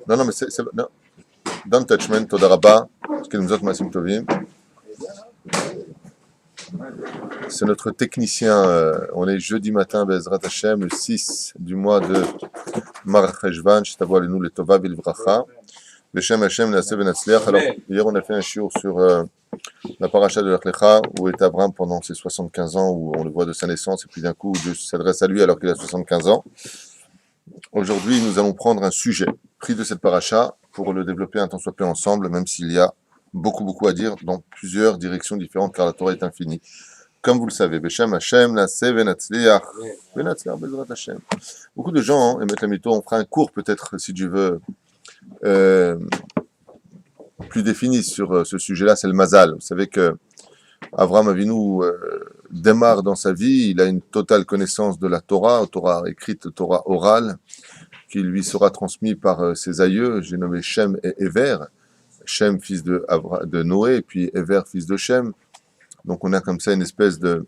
Non, non, mais non. Don't touchment, toda rabba, ce qui nous autres masim tovim. C'est notre technicien. On est jeudi matin, Bezrat Hashem, le 6 du mois de Mar Cheshvan, Shtavo Alenu Letova Vilvracha. Beshem Hashem, Neaseh Venatzliach. Alors, hier, on a fait un shiur sur la paracha de Lech Lecha, où est Abraham pendant ses 75 ans, où on le voit de sa naissance, et puis d'un coup, Dieu s'adresse à lui alors qu'il a 75 ans. Aujourd'hui, nous allons prendre un sujet pris de cette paracha pour le développer un tant soit peu ensemble, même s'il y a beaucoup à dire dans plusieurs directions différentes, car la Torah est infinie. Comme vous le savez, Beshem Hashem, Naaseh Venatzliach, Venatzliach Bezrat Hashem. Beaucoup de gens, et mettre la mytho, on fera un cours peut-être, si Dieu veut, plus défini sur ce sujet-là, c'est le Mazal. Vous savez que Avraham Avinu démarre dans sa vie, il a une totale connaissance de la Torah, Torah écrite, Torah orale, qui lui sera transmise par ses aïeux, j'ai nommé Shem et Ever, Shem fils de Noé, et puis Ever fils de Shem. Donc on a comme ça une espèce de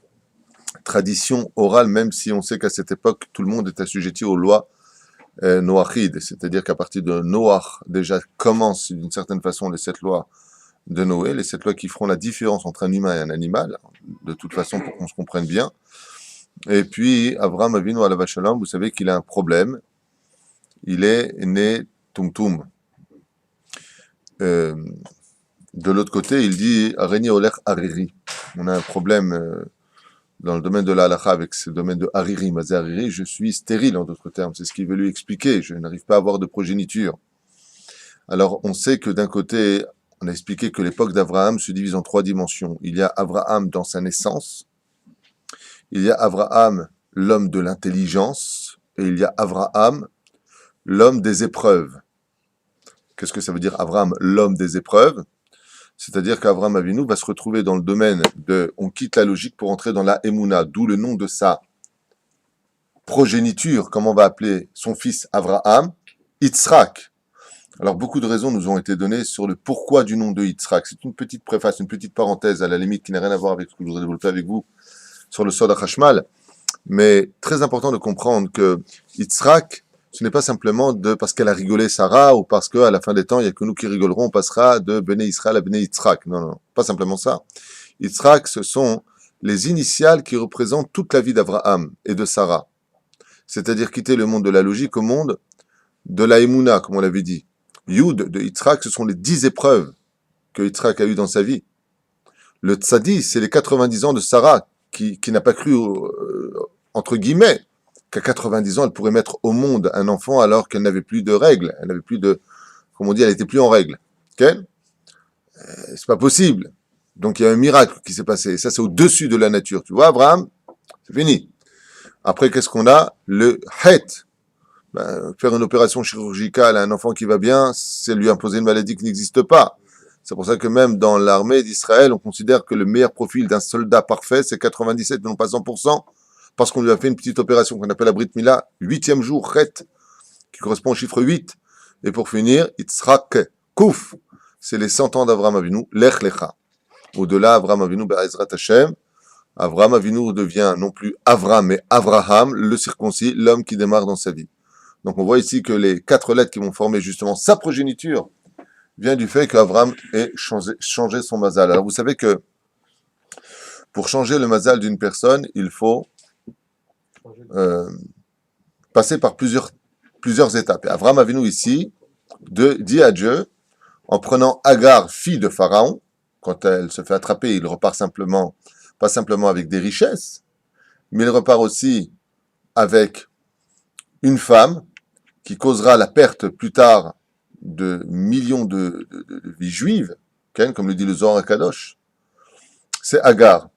tradition orale, même si on sait qu'à cette époque, tout le monde est assujetti aux lois noachides, c'est-à-dire qu'à partir de Noach, déjà commencent d'une certaine façon les 7 lois de Noé, les 7 lois qui feront la différence entre un humain et un animal, de toute façon pour qu'on se comprenne bien. Et puis, Avraham Avinu alav shalom, vous savez qu'il a un problème, il est né Tumtum. De l'autre côté, il dit Areni Olech Hariri. On a un problème dans le domaine de la halakha avec ce domaine de Hariri. Mazé Hariri, je suis stérile en d'autres termes. C'est ce qu'il veut lui expliquer. Je n'arrive pas à avoir de progéniture. Alors, on sait que d'un côté, on a expliqué que l'époque d'Abraham se divise en 3 dimensions. Il y a Abraham dans sa naissance. Il y a Abraham, l'homme de l'intelligence. Et il y a Abraham, l'homme des épreuves. Qu'est-ce que ça veut dire Abraham, l'homme des épreuves? C'est-à-dire qu'Avraham Avinu va se retrouver dans le domaine de... On quitte la logique pour entrer dans la Emouna, d'où le nom de sa progéniture, comme on va appeler son fils Avraham, Yitzhak. Alors beaucoup de raisons nous ont été données sur le pourquoi du nom de Yitzhak. C'est une petite préface, une petite parenthèse à la limite qui n'a rien à voir avec ce que je voudrais développer avec vous sur le Sod HaChashmal. Mais très important de comprendre que Yitzhak, ce n'est pas simplement parce qu'elle a rigolé Sarah ou parce qu'à la fin des temps, il n'y a que nous qui rigolerons, on passera de Bnei Israël à Bnei Yitzhak. Non, pas simplement ça. Yitzhak, ce sont les initiales qui représentent toute la vie d'Abraham et de Sarah. C'est-à-dire quitter le monde de la logique au monde de la Emouna, comme on l'avait dit. Yud de Yitzhak, ce sont les 10 épreuves que Yitzhak a eues dans sa vie. Le Tzadi, c'est les 90 ans de Sarah qui n'a pas cru, entre guillemets, qu'à 90 ans, elle pourrait mettre au monde un enfant alors qu'elle n'avait plus de règles. Elle n'avait plus de... Comme on dit, elle n'était plus en règle. Okay? C'est pas possible. Donc, il y a un miracle qui s'est passé. Et ça, c'est au-dessus de la nature. Tu vois, Abraham, c'est fini. Après, qu'est-ce qu'on a? Le het. Faire une opération chirurgicale à un enfant qui va bien, c'est lui imposer une maladie qui n'existe pas. C'est pour ça que même dans l'armée d'Israël, on considère que le meilleur profil d'un soldat parfait, c'est 97, non pas 100%. Parce qu'on lui a fait une petite opération qu'on appelle la Brit Mila, 8e jour, Chet, qui correspond au chiffre 8. Et pour finir, Yitzhak Kouf, c'est les 100 ans d'Avraham Avinu, Lech Lecha. Au-delà, Avraham Avinu, Be'ezrat Hashem, Avraham Avinu devient non plus Avram, mais Avraham, le circoncis, l'homme qui démarre dans sa vie. Donc on voit ici que les 4 lettres qui vont former justement sa progéniture viennent du fait qu'Avraham ait changé son mazal. Alors vous savez que pour changer le mazal d'une personne, il faut passer par plusieurs étapes. Et Avraham Avinu ici dit à Dieu, en prenant Agar, fille de Pharaon, quand elle se fait attraper, il repart pas simplement avec des richesses, mais il repart aussi avec une femme qui causera la perte plus tard de millions de vies juives, comme le dit le Zohar HaKadosh. C'est Agar.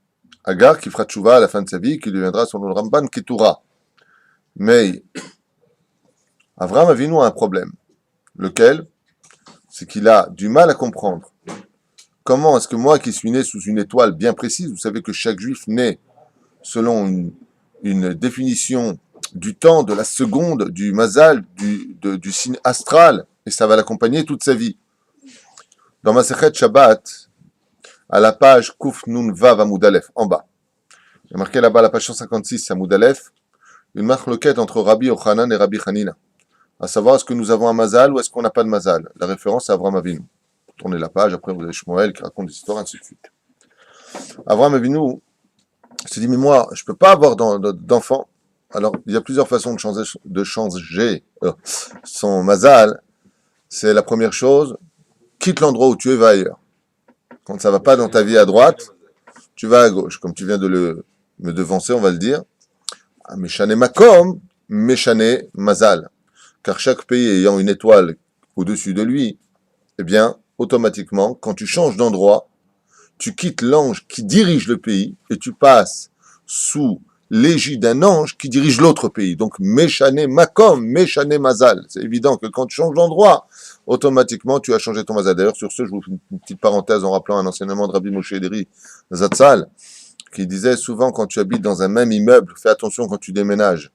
Agar qui fera tchouva à la fin de sa vie, qui deviendra son nom Ramban Ketura. Mais Avraham Avinu a un problème. Lequel? C'est qu'il a du mal à comprendre. Comment est-ce que moi qui suis né sous une étoile bien précise, vous savez que chaque juif naît selon une définition du temps, de la seconde, du mazal, du signe astral, et ça va l'accompagner toute sa vie. Dans Masechet Shabbat, à la page Kuf Nun Vav Amud Aleph, en bas, il y a marqué là-bas, la page 156, Amud Aleph, une marloquette entre Rabbi Yochanan et Rabbi Hanina. À savoir, est-ce que nous avons un mazal ou est-ce qu'on n'a pas de mazal? La référence c'est Avraham Avinu. Tournez la page, après vous avez Shmuel qui raconte des histoires, ainsi de suite. Avraham Avinu se dit, mais moi, je ne peux pas avoir d'enfant. Alors, il y a plusieurs façons de changer son mazal. C'est la première chose, quitte l'endroit où tu es, va ailleurs. Quand ça ne va pas dans ta vie à droite, tu vas à gauche. Comme tu viens de me devancer, on va le dire. Meshane makom, meshane mazal. Car chaque pays ayant une étoile au-dessus de lui, eh bien, automatiquement, quand tu changes d'endroit, tu quittes l'ange qui dirige le pays et tu passes sous l'égide d'un ange qui dirige l'autre pays. Donc, Meshane Makom, Meshane Mazal. C'est évident que quand tu changes d'endroit, automatiquement, tu as changé ton Mazal. D'ailleurs, sur ce, je vous fais une petite parenthèse en rappelant un enseignement de Rabbi Moshe Ederi Zatzal, qui disait souvent, quand tu habites dans un même immeuble, fais attention quand tu déménages,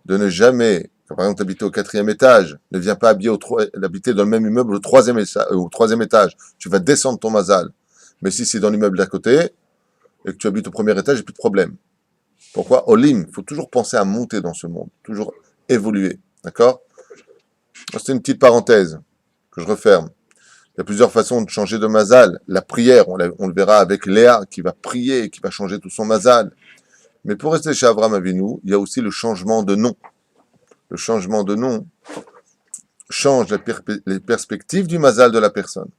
de ne jamais, par exemple, tu habites au 4e étage, ne viens pas habiter dans le même immeuble au 3e étage. Tu vas descendre ton Mazal. Mais si c'est dans l'immeuble d'à côté, et que tu habites au 1er étage, il n'y a plus de problème. Pourquoi? Olim, il faut toujours penser à monter dans ce monde, toujours évoluer. D'accord? C'est une petite parenthèse que je referme. Il y a plusieurs façons de changer de mazal. La prière, on le verra avec Léa, qui va prier et qui va changer tout son mazal. Mais pour rester chez Avraham Avinu, il y a aussi le changement de nom. Le changement de nom change les perspectives du mazal de la personne.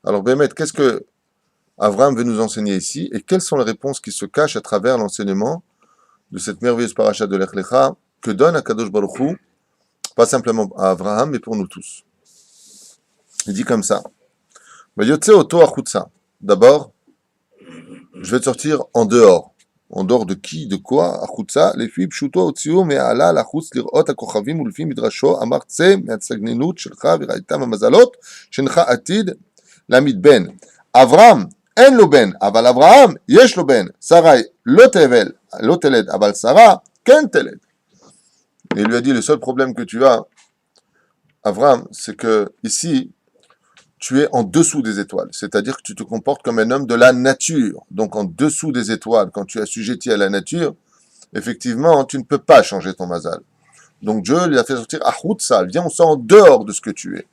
Alors, Bémet, qu'est-ce que Avraham veut nous enseigner ici, et quelles sont les réponses qui se cachent à travers l'enseignement de cette merveilleuse paracha de Lech Lecha que donne Akadosh Baruch Hu, pas simplement à Avraham, mais pour nous tous. Il dit comme ça. Yotze oto achutza. D'abord, je vais te sortir en dehors. En dehors de qui, de quoi? Achutza, lefi pshuto otziu me'ala lachutz lirot hakochavim ulfi midrasho amar tze me'atzagnenut shelcha v'raitam hamazalot shencha atid lamid ben. Avraham, אין לו בן, אבל אברהם יש לו בן, שרה לא תלד, אבל שרה כן תלד. Et il lui a dit, le seul problème que tu as, Avraham, c'est que ici, tu es en dessous des étoiles, c'est-à-dire que tu te comportes comme un homme de la nature, donc en dessous des étoiles, quand tu es assujetti à la nature, effectivement, tu ne peux pas changer ton mazal. Donc Dieu lui a fait sortir Ahutsa, viens, on sort en dehors de ce que tu es.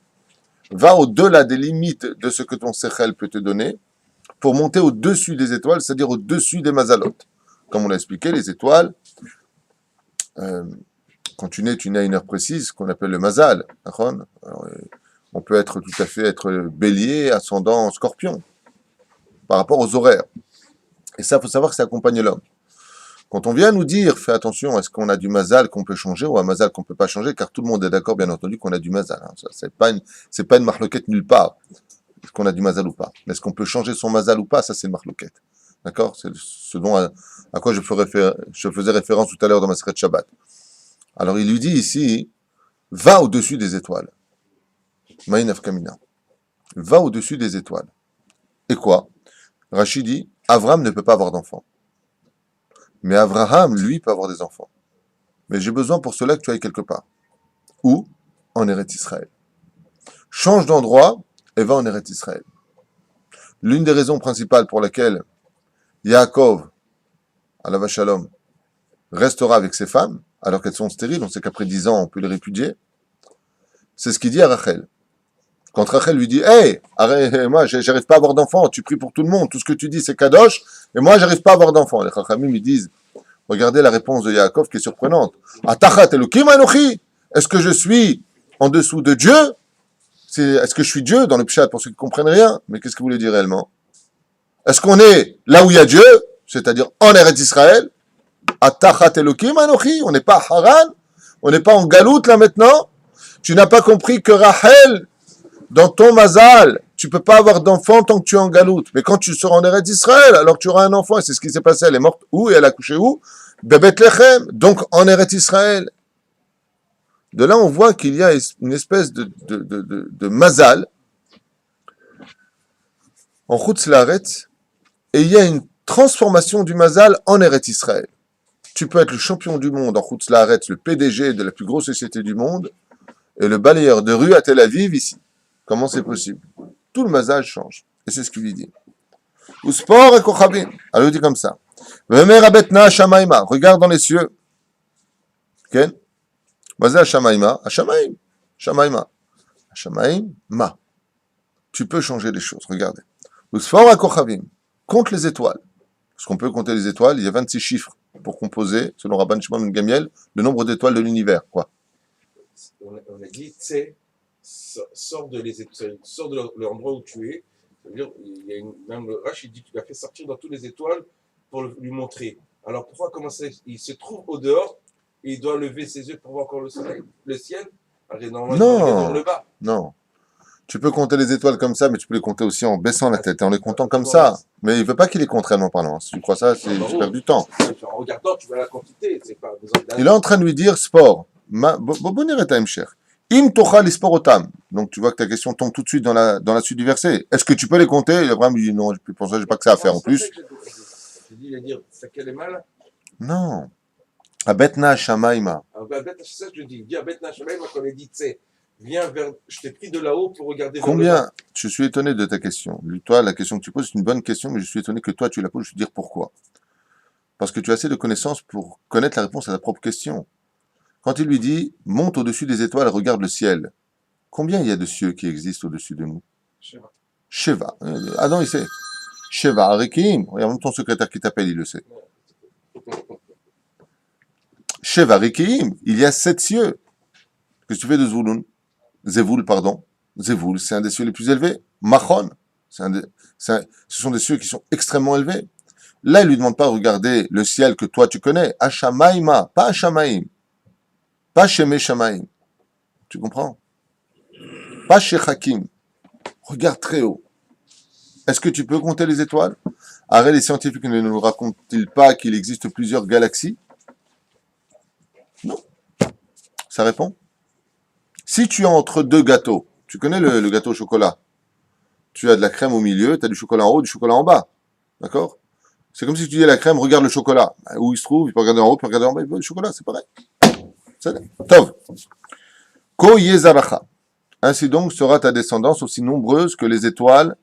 Va au-delà des limites de ce que ton sechel peut te donner, pour monter au-dessus des étoiles, c'est-à-dire au-dessus des mazalot. Comme on l'a expliqué, les étoiles, quand tu nais à une heure précise, qu'on appelle le mazal. Alors, on peut être tout à fait bélier, ascendant, scorpion, par rapport aux horaires. Et ça, il faut savoir que ça accompagne l'homme. Quand on vient nous dire, fais attention, est-ce qu'on a du mazal qu'on peut changer ou un mazal qu'on ne peut pas changer, car tout le monde est d'accord, bien entendu, qu'on a du mazal. Hein. C'est pas une marloquette nulle part. Est-ce qu'on a du mazal ou pas? Est-ce qu'on peut changer son mazal ou pas? Ça, c'est une marloquette. D'accord? C'est ce dont à quoi je faisais référence tout à l'heure dans ma Maseret Shabbat. Alors, il lui dit ici, va au-dessus des étoiles. Ma'inaf Kamina. Va au-dessus des étoiles. Et quoi? Rachid dit, Avraham ne peut pas avoir d'enfants. Mais Avraham, lui, peut avoir des enfants. Mais j'ai besoin pour cela que tu ailles quelque part. Où? En Eretz Israël. Change d'endroit et va en Eretz Israël. L'une des raisons principales pour laquelle Yaakov, Alav Shalom, restera avec ses femmes, alors qu'elles sont stériles, on sait qu'après 10 ans, on peut les répudier, c'est ce qu'il dit à Rachel. Quand Rachel lui dit, hey, moi, j'arrive pas à avoir d'enfants, tu pries pour tout le monde, tout ce que tu dis, c'est Kadosh, et moi, j'arrive pas à avoir d'enfants. Les Chachamim, ils disent, regardez la réponse de Yaakov qui est surprenante. Atachat Elokim Anochi, est-ce que je suis en dessous de Dieu? Est-ce que je suis Dieu dans le Pshat pour ceux qui ne comprennent rien? Mais qu'est-ce que vous voulez dire réellement? Est-ce qu'on est là où il y a Dieu, c'est-à-dire en Eretz Israël? Atachat Elokim Anochi, on n'est pas à Haran, on n'est pas en Galoute là maintenant. Tu n'as pas compris que Rachel, dans ton mazal, tu ne peux pas avoir d'enfant tant que tu es en Galoute. Mais quand tu seras en Eretz Israël, alors tu auras un enfant. Et c'est ce qui s'est passé. Elle est morte où et elle a couché où? Bethléem, donc en Eretz Israël. De là, on voit qu'il y a une espèce de mazal en Chutz Laaretz, et il y a une transformation du mazal en Eretz Israël. Tu peux être le champion du monde en Chutz Laaretz, le PDG de la plus grosse société du monde, et le balayeur de rue à Tel Aviv ici. Comment c'est possible? Tout le mazal change. Et c'est ce qu'il lui dit. Ou sport et kochavim. Alors il dit comme ça. Regarde dans les cieux. Okay? Mazé Hashamaïma, Hashamaïm, Shamaïma, Hashamaïm, Ma. Tu peux changer les choses, regardez. Usfor HaKochavim, compte les étoiles. Parce qu'on peut compter les étoiles, il y a 26 chiffres pour composer, selon Rabban Shimon Ben Gamiel, le nombre d'étoiles de l'univers, quoi. On a dit, tu sais, sors de l'endroit où tu es. C'est-à-dire, même le Rashi dit qu'il a fait sortir dans toutes les étoiles pour lui montrer. Alors pourquoi commencer? Il se trouve au dehors et il doit lever ses yeux pour voir encore le soleil, le ciel. Alors normalement, il doit regarder vers le bas. Non. Tu peux compter les étoiles comme ça, mais tu peux les compter aussi en baissant la tête et en les comptant comme ça. Mais il veut pas qu'il les compte réellement parlant. Si tu crois ça, tu perds du temps. En regardant, tu vois la quantité. C'est pas besoin il est en train de lui dire sport. Im tochal sporotam. Donc tu vois que ta question tombe tout de suite dans la suite du verset. Est-ce que tu peux les compter? Et Abraham lui dit non, pour ça, j'ai pas que ça à faire en plus. J'ai dit, il va dire, ça quel est mal? Non. Abetna shamaima. C'est ça que je dis. Dis Abetna shamaima quand il dit, tu sais, viens vers, je t'ai pris de là-haut pour regarder vers Combien? le bas. Je suis étonné de ta question. Toi, la question que tu poses, c'est une bonne question, mais je suis étonné que toi, tu la poses. Je vais te dire pourquoi. Parce que tu as assez de connaissances pour connaître la réponse à ta propre question. Quand il lui dit, monte au-dessus des étoiles, regarde le ciel. Combien il y a de cieux qui existent au-dessus de nous? Sheva. Adam, il sait. Sheva, Arikim. Regarde, même ton secrétaire qui t'appelle, il le sait. Sheva, Arikim. Il y a 7 cieux. Qu'est-ce que tu fais de Zvulun? Zevul, pardon. Zevul, c'est un des cieux les plus élevés. Machon. Ce sont des cieux qui sont extrêmement élevés. Là, il lui demande pas de regarder le ciel que toi tu connais. Hashamaïma, pas Hashamaïm. Pas Shemé Shamaïm. Tu comprends? Pas chez Hakim. Regarde très haut. Est-ce que tu peux compter les étoiles? Arrête, les scientifiques ne nous racontent-ils pas qu'il existe plusieurs galaxies? Non. Ça répond? Si tu es entre deux gâteaux, tu connais le gâteau au chocolat? Tu as de la crème au milieu, tu as du chocolat en haut, du chocolat en bas. D'accord? C'est comme si tu dis à la crème, regarde le chocolat. Où il se trouve? Il peut regarder en haut, il peut regarder en bas, il peut le chocolat, c'est pareil. Tov. Ko Yezaracha. Ainsi donc sera ta descendance aussi nombreuse que les étoiles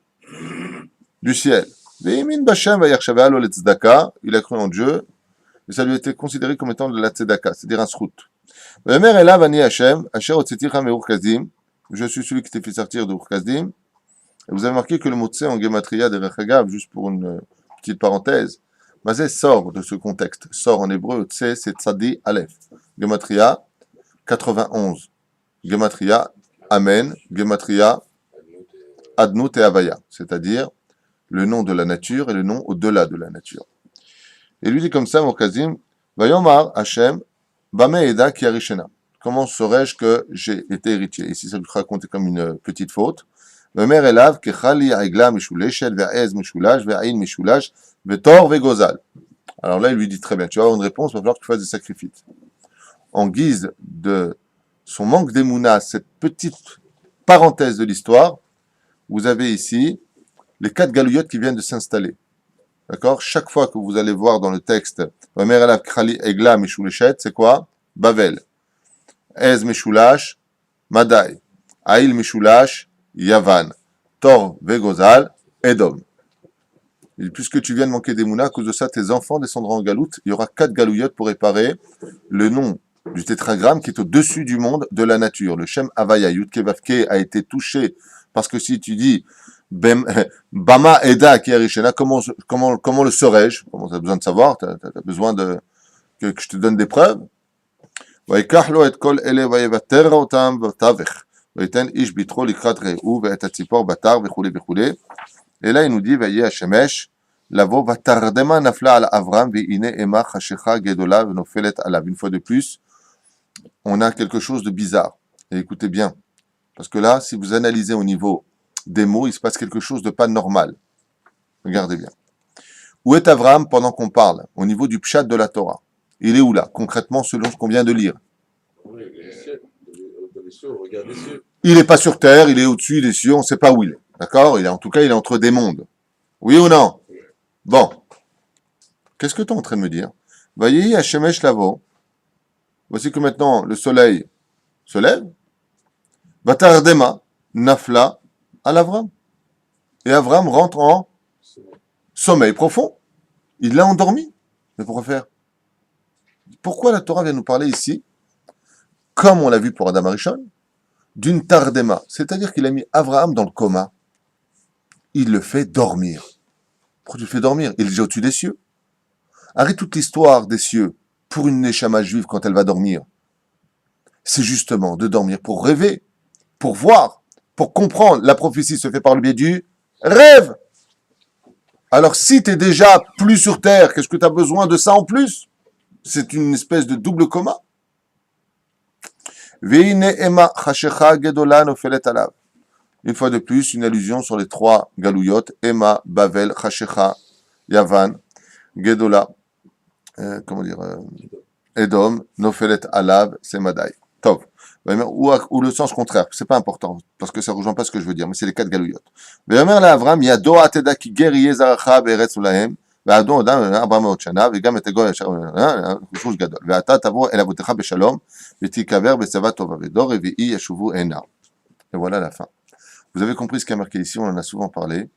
du ciel. Il a cru en Dieu, et ça lui a été considéré comme étant de la tzedaka, c'est-à-dire un srout. Je suis celui qui t'a fait sortir de Ur-Kasdim. Et vous avez marqué que le mot tse en gematria de Rechagav, juste pour une petite parenthèse, Mazé sort de ce contexte, sort en hébreu, tse c'est tzadi aleph. Gematria 91. Gematria Amen, Gematria Adnut et Avaya, c'est-à-dire le nom de la nature et le nom au-delà de la nature. Et lui dit comme ça, Mokazim, Vayomar Hashem, Bame Eda Kiarishena. Comment saurais-je que j'ai été héritier? Ici, ça lui raconte comme une petite faute. Vamer Elav, Kechali Aigla Mishuleshel, Ve'ez Mishulash, Ve'ain Mishulash, Ve'tor Ve'gozal. Alors là, il lui dit très bien, tu vas avoir une réponse, il va falloir que tu fasses des sacrifices. En guise de son manque d'émouna, cette petite parenthèse de l'histoire, vous avez ici les 4 galouillottes qui viennent de s'installer. D'accord? Chaque fois que vous allez voir dans le texte, Vamer Elav Kechali Aigla Mishuleshet, c'est quoi? Bavel. Ez Meshulash, Madai. Aïl Meshulash, Yavan. Tor Vegozal, Edom. Et puisque tu viens de manquer d'Emouna, à cause de ça, tes enfants descendront en galoute. Il y aura 4 galouillottes pour réparer le nom du tétragramme qui est au-dessus du monde de la nature. Le Shem Havaya, Yudke Vavke, a été touché parce que si tu dis Bama Eda Kierishena, comment le saurais-je? Comment tu as besoin de savoir? Tu as besoin que je te donne des preuves? ויקח לו את כל אלה ויוותר אותם בתווך, ויתן איש ביטחו לקראת רעהו ואת הציפור בתר וכו' וכו'. אלא il nous dit ויהי השמש לבוא ותרדמה נפלה על אברהם והנה אימה חשיכה גדולה ונופלת עליו. Une fois de plus, on a quelque chose de bizarre. Et écoutez bien, parce que là, si vous analysez au niveau des mots, il se passe quelque chose de pas normal. Regardez bien. Où est Abraham pendant qu'on parle, au niveau du pshat de la Torah? Il est où là, concrètement, selon ce qu'on vient de lire? Oui, les cieux, regarde les cieux. Il n'est pas sur terre, il est au-dessus des cieux, on ne sait pas où il est. D'accord? En tout cas, il est entre des mondes. Oui ou non? Bon. Qu'est-ce que tu es en train de me dire? Voyez, Hashemesh Lavo. Voici que maintenant, le soleil se lève. Vatardema, Nafla, à l'Avram. Et Avram rentre en sommeil profond. Il l'a endormi. Mais pourquoi faire? Pourquoi la Torah vient nous parler ici comme on l'a vu pour Adam Arishon, d'une tardema, c'est-à-dire qu'il a mis Abraham dans le coma. Il le fait dormir. Pourquoi tu le fais dormir? Il est déjà au-dessus des cieux. Arrête toute l'histoire des cieux pour une neshama juive quand elle va dormir. C'est justement de dormir pour rêver, pour voir, pour comprendre. La prophétie se fait par le biais du rêve. Alors si tu es déjà plus sur terre, qu'est-ce que tu as besoin de ça en plus? C'est une espèce de double coma. Une fois de plus, une allusion sur les trois galouyot, Ema, Bavel, Chashecha, Yavan, Gedola, Edom, Nofelet Alav, Semadai. Tov. Ou le sens contraire, c'est pas important, parce que ça ne rejoint pas ce que je veux dire, mais c'est les quatre galouyot. Veomer la Avram, Yado Ateda ki ger yezaracha beretz ulahem, ואדון אדם 400 שנה, וגם את הגוי ישר, רכוש גדול. ואתה תבוא אל אבותיך בשלום, ותיקבר בצבא טובה, ודור רביעי ישובו הנה. Et voilà la fin. Vous avez compris ce qui est marqué ici, on en a souvent parlé.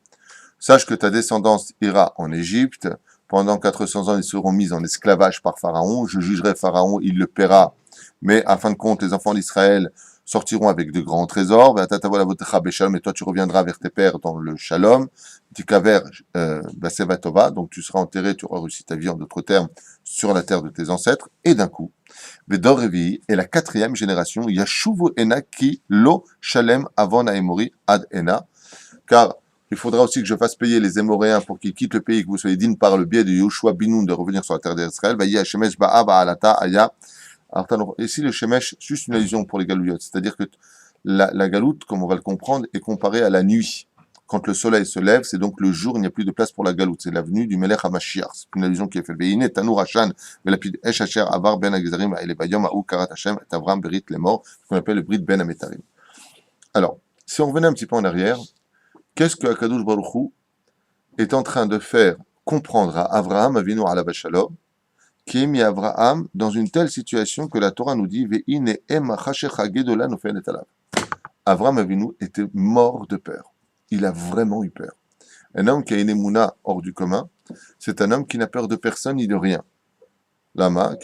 Sache que ta descendance ira en Égypte, pendant 400 ans ils seront mis en esclavage par Pharaon, je jugerai Pharaon, il le paiera, mais à fin de compte, les enfants d'Israël sortiront avec de grands trésors, et toi tu reviendras vers tes pères dans le Shalom, Tikaver Basevatova, donc tu seras enterré, tu auras réussi ta vie en d'autres termes sur la terre de tes ancêtres, et d'un coup, Vedor Revi est la quatrième génération, Yashuvu Ena ki lo Shalem avon Aemori ad Ena, car il faudra aussi que je fasse payer les Émoréens pour qu'ils quittent le pays, que vous soyez dignes par le biais de Yoshua Binoun de revenir sur la terre d'Israël, Vayi Hashemesh Ba'a Ba'alata Aya. Alors, ici, le Shemesh, juste une allusion pour les galouillottes, c'est-à-dire que la galoute, comme on va le comprendre, est comparée à la nuit. Quand le soleil se lève, c'est donc le jour, il n'y a plus de place pour la galoute. C'est l'avenue du Melech HaMashiach. C'est une allusion qui est faite. Ve'ine Tanour Hashan, Velapid Esh Asher Avar Ben Agzarim, Elebayom Aou Karat Hashem, et Avram Berit les morts, ce qu'on appelle le Brit Ben Ametarim. Alors, si on revenait un petit peu en arrière, qu'est-ce que Akadosh Baruch Hu est en train de faire comprendre à Avraham Avinu Alav Shalom, qui est mis Abraham dans une telle situation que la Torah nous dit Abraham Avinu était mort de peur. Il a vraiment eu peur. Un homme qui a une émouna hors du commun, c'est un homme qui n'a peur de personne ni de rien. Lama,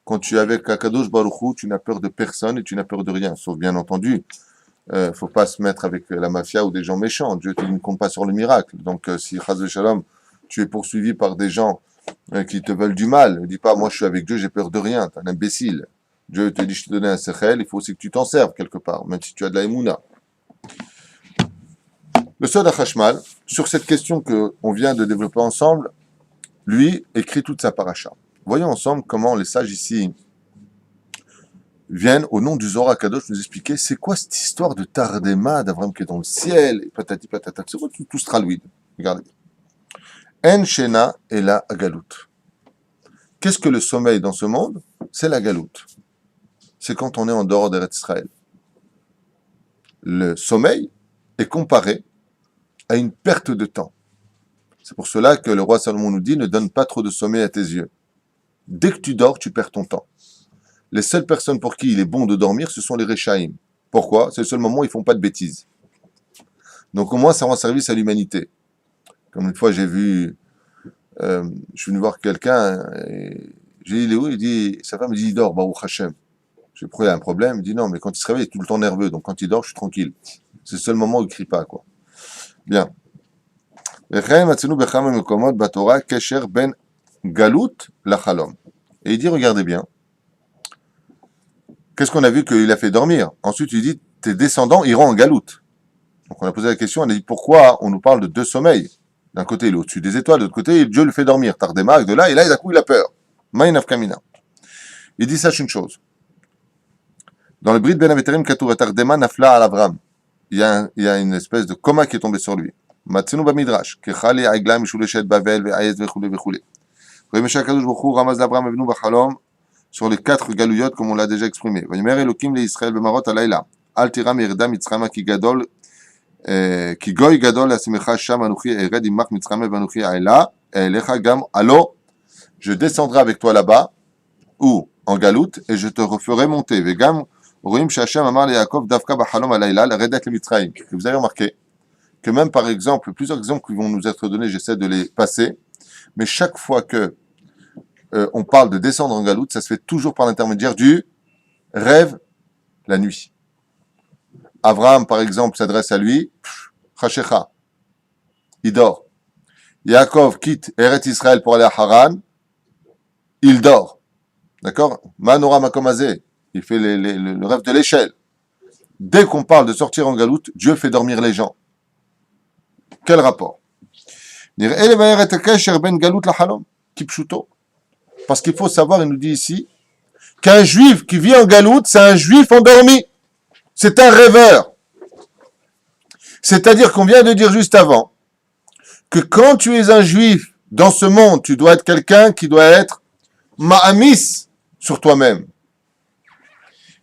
quand tu es avec Akadosh Baruch Hu, tu n'as peur de personne et tu n'as peur de rien. Sauf bien entendu, faut pas se mettre avec la mafia ou des gens méchants. Dieu ne compte pas sur le miracle. Donc si Chaz Shalom, tu es poursuivi par des gens qui te veulent du mal. Ne dis pas, moi je suis avec Dieu, j'ai peur de rien, t'es un imbécile. Dieu te dit, je te donne un sechel, il faut aussi que tu t'en serves quelque part, même si tu as de la émouna. Le Sod HaChashmal, sur cette question qu'on vient de développer ensemble, lui écrit toute sa paracha. Voyons ensemble comment les sages ici viennent, au nom du Zohar Kadosh, nous expliquer c'est quoi cette histoire de Tardema, d'Avram qui est dans le ciel, et patati patata, c'est quoi tout ce tralouide. Regardez bien. En Shena et la galoute. Qu'est-ce que le sommeil dans ce monde? C'est la galoute. C'est quand on est en dehors d'Eretz Israël. Le sommeil est comparé à une perte de temps. C'est pour cela que le roi Salomon nous dit ne donne pas trop de sommeil à tes yeux. Dès que tu dors, tu perds ton temps. Les seules personnes pour qui il est bon de dormir, ce sont les Rechaïm. Pourquoi? C'est le seul moment où ils ne font pas de bêtises. Donc au moins, ça rend service à l'humanité. Comme une fois, je suis venu voir quelqu'un, et j'ai dit, il est où? Il dit, sa femme me dit, il dort, Baruch Hashem. J'ai dit, pourquoi il y a un problème? Il dit, non, mais quand il se réveille, il est tout le temps nerveux, donc quand il dort, je suis tranquille. C'est le seul moment où il ne crie pas, quoi. Bien. Et il dit, regardez bien, qu'est-ce qu'on a vu qu'il a fait dormir? Ensuite, il dit, tes descendants iront en galoute. Donc on a posé la question, on a dit, pourquoi on nous parle de deux sommeils? D'un côté, il est au-dessus des étoiles, de l'autre côté, Dieu le fait dormir. Tardema, de là, et là, d'un coup, il a peur. Maïnaf Kamina. Il dit, sache une chose. Dans le Brit Ben Amétarim, Katour Tardema Nafla al Avram. Il y a une espèce de coma qui est tombé sur lui. Matsenu Bamidrash. Kechali Aigla Mishuleshet Bavel, Ve'ayez Vechule Vechule. Remesha Kadosh Bokhu, Ramaz l'Avram Evnu Bachalom, sur les quatre galouillottes, comme on l'a déjà exprimé. Vayimer Elokim le Israël Bemarot Alayla. Al Tiram Yerda Mitzrama Ki Gadol. כי גוי גדול להשימך שם אנוכי ארד עמך מצרמה ואנוכי אלה אליך גם הלא je descendrai avec toi là-bas ou en galoute et je te referai monter וגם רואים שהשם אמר ליעקב דווקא בחלום הלילה לרדת למצרים. Vous avez remarqué que même par exemple plusieurs exemples qui vont nous être donnés, j'essaie de les passer, mais chaque fois que on parle de descendre en galoute, ça se fait toujours par l'intermédiaire du rêve la nuit. Abraham, par exemple, s'adresse à lui, Chashecha, il dort. Yaakov quitte Eretz Israël pour aller à Haran, il dort. D'accord? Manora Makomazé, il fait le rêve de l'échelle. Dès qu'on parle de sortir en galoute, Dieu fait dormir les gens. Quel rapport? Parce qu'il faut savoir, il nous dit ici, qu'un juif qui vit en galoute, c'est un juif endormi. C'est un rêveur. C'est-à-dire qu'on vient de dire juste avant que quand tu es un juif dans ce monde, tu dois être quelqu'un qui doit être ma'amis sur toi-même.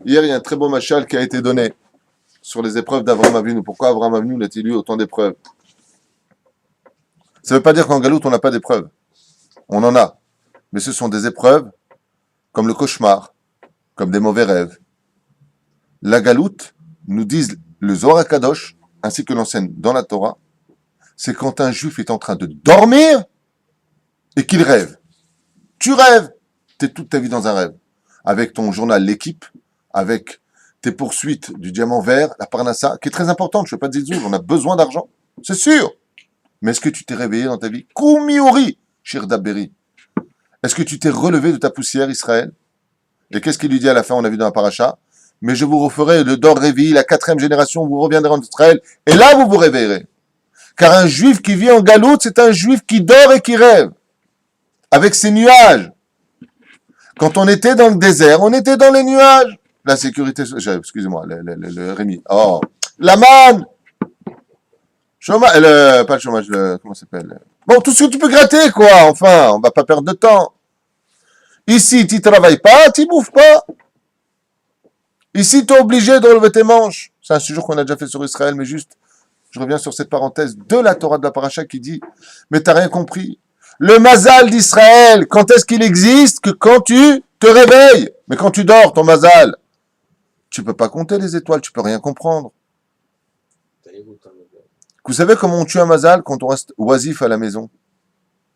Hier, il y a un très beau machal qui a été donné sur les épreuves d'Avraham Avinu. Pourquoi Avraham Avinu a-t-il eu autant d'épreuves? Ça ne veut pas dire qu'en galoute, on n'a pas d'épreuves. On en a. Mais ce sont des épreuves comme le cauchemar, comme des mauvais rêves. La galoute, nous disent le Zohar HaKadosh, ainsi que l'enseigne dans la Torah, c'est quand un juif est en train de dormir et qu'il rêve. Tu rêves. Tu es toute ta vie dans un rêve. Avec ton journal L'équipe, avec tes poursuites du diamant vert, la parnassa, qui est très importante, je ne veux pas te dire, on a besoin d'argent, c'est sûr. Mais est-ce que tu t'es réveillé dans ta vie? Koumiori, Shir Daberi. Est-ce que tu t'es relevé de ta poussière, Israël? Et qu'est-ce qu'il lui dit à la fin, on a vu dans la paracha? Mais je vous referai le dor réveillé, la 4e génération, vous reviendrez en Israël, et là vous vous réveillerez. Car un juif qui vit en galoute, c'est un juif qui dort et qui rêve. Avec ses nuages. Quand on était dans le désert, on était dans les nuages. La sécurité, excusez-moi, le Rémi. Oh, la manne! Chômage, pas le chômage, comment ça s'appelle? Bon, tout ce que tu peux gratter, quoi, enfin, on va pas perdre de temps. Ici, tu travailles pas, tu bouffes pas. Ici, tu es obligé de relever tes manches. C'est un sujet qu'on a déjà fait sur Israël, mais juste, je reviens sur cette parenthèse de la Torah de la Paracha qui dit, mais t'as rien compris. Le mazal d'Israël, quand est-ce qu'il existe? Que quand tu te réveilles. Mais quand tu dors, ton mazal, tu peux pas compter les étoiles, tu peux rien comprendre. Vous savez comment on tue un mazal? Quand on reste oisif à la maison.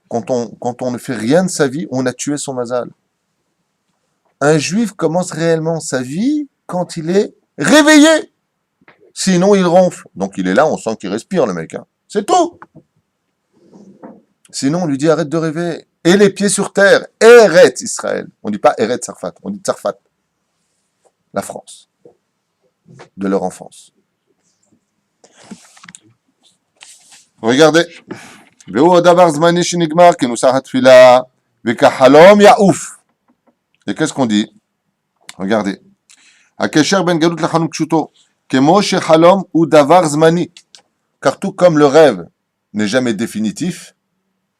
Quand on ne fait rien de sa vie, on a tué son mazal. Un juif commence réellement sa vie quand il est réveillé. Sinon, il ronfle. Donc, il est là, on sent qu'il respire, le mec. Hein. C'est tout. Sinon, on lui dit, arrête de rêver. Et les pieds sur terre. Eretz Israël. On ne dit pas Eretz Sarfat. On dit Tsarfat. La France. De leur enfance. Regardez. Et qu'est-ce qu'on dit? Regardez. Car tout comme le rêve n'est jamais définitif,